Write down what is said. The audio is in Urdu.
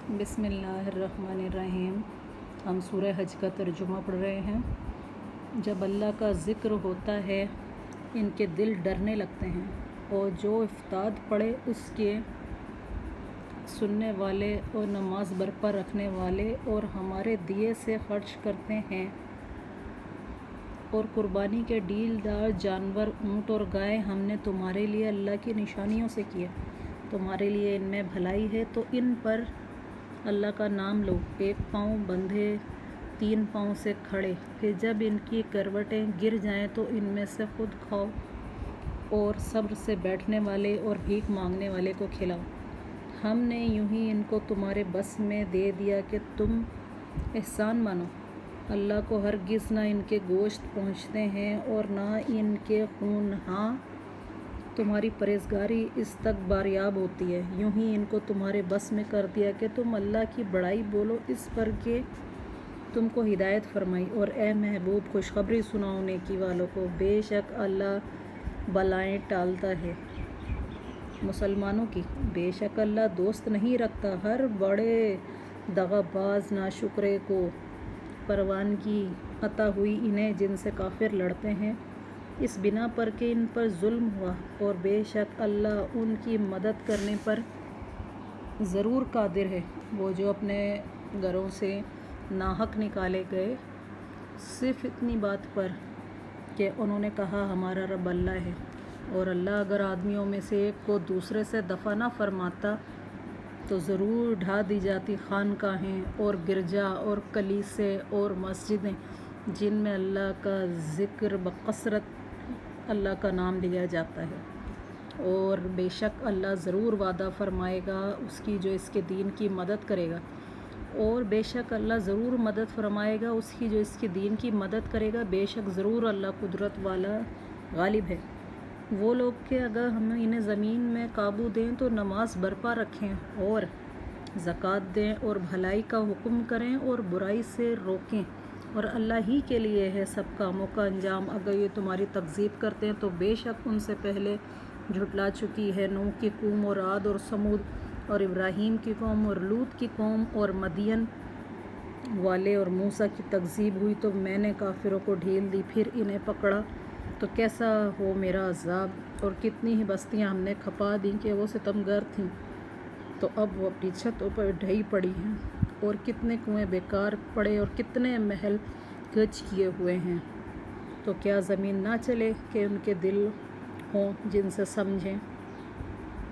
بسم اللہ الرحمن الرحیم۔ ہم سورہ حج کا ترجمہ پڑھ رہے ہیں۔ جب اللہ کا ذکر ہوتا ہے ان کے دل ڈرنے لگتے ہیں، اور جو افتاد پڑے اس کے سننے والے اور نماز برپا رکھنے والے اور ہمارے دیے سے خرچ کرتے ہیں، اور قربانی کے ڈیل دار جانور اونٹ اور گائے ہم نے تمہارے لیے اللہ کی نشانیوں سے کیے، تمہارے لیے ان میں بھلائی ہے تو ان پر اللہ کا نام لو، ایک پاؤں بندھے 3 پاؤں سے کھڑے، پھر جب ان کی کروٹیں گر جائیں تو ان میں سے خود کھاؤ اور صبر سے بیٹھنے والے اور بھیک مانگنے والے کو کھلاؤ۔ ہم نے یوں ہی ان کو تمہارے بس میں دے دیا کہ تم احسان مانو۔ اللہ کو ہرگز نہ ان کے گوشت پہنچتے ہیں اور نہ ان کے خون، ہاں تمہاری پرہیزگاری اس تک باریاب ہوتی ہے۔ یوں ہی ان کو تمہارے بس میں کر دیا کہ تم اللہ کی بڑائی بولو اس پر کہ تم کو ہدایت فرمائی، اور اے محبوب خوشخبری سناؤ نیکی والوں کو، بے شک اللہ بلائیں ٹالتا ہے مسلمانوں کی، بے شک اللہ دوست نہیں رکھتا ہر بڑے دغا باز ناشکرے کو۔ پروانگی عطا ہوئی انہیں جن سے کافر لڑتے ہیں اس بنا پر کہ ان پر ظلم ہوا، اور بے شک اللہ ان کی مدد کرنے پر ضرور قادر ہے۔ وہ جو اپنے گھروں سے ناحق نکالے گئے صرف اتنی بات پر کہ انہوں نے کہا ہمارا رب اللہ ہے، اور اللہ اگر آدمیوں میں سے ایک کو دوسرے سے دفع نہ فرماتا تو ضرور ڈھا دی جاتی خانقاہیں اور گرجا اور کلیسے اور مسجدیں جن میں اللہ کا ذکر بکثرت اللہ کا نام لیا جاتا ہے، اور بے شک اللہ ضرور وعدہ فرمائے گا اس کی جو اس کے دین کی مدد کرے گا، اور بے شک اللہ ضرور مدد فرمائے گا اس کی جو اس کے دین کی مدد کرے گا، بے شک ضرور اللہ قدرت والا غالب ہے۔ وہ لوگ کہ اگر ہم انہیں زمین میں قابو دیں تو نماز برپا رکھیں اور زکوٰۃ دیں اور بھلائی کا حکم کریں اور برائی سے روکیں، اور اللہ ہی کے لیے ہے سب کاموں کا انجام۔ اگر یہ تمہاری تکذیب کرتے ہیں تو بے شک ان سے پہلے جھٹلا چکی ہے نوح کی قوم اور عاد اور ثمود اور ابراہیم کی قوم اور لوط کی قوم اور مدین والے، اور موسیٰ کی تکذیب ہوئی تو میں نے کافروں کو ڈھیل دی، پھر انہیں پکڑا تو کیسا ہو میرا عذاب، اور کتنی ہی بستیاں ہم نے کھپا دیں کہ وہ ستمگر تھیں تو اب وہ اپنی چھتوں پر ڈھئی پڑی ہیں، اور کتنے کنویں بیکار پڑے اور کتنے محل گچ کیے ہوئے ہیں۔ تو کیا زمین نہ چلے کہ ان کے دل ہوں جن سے سمجھیں۔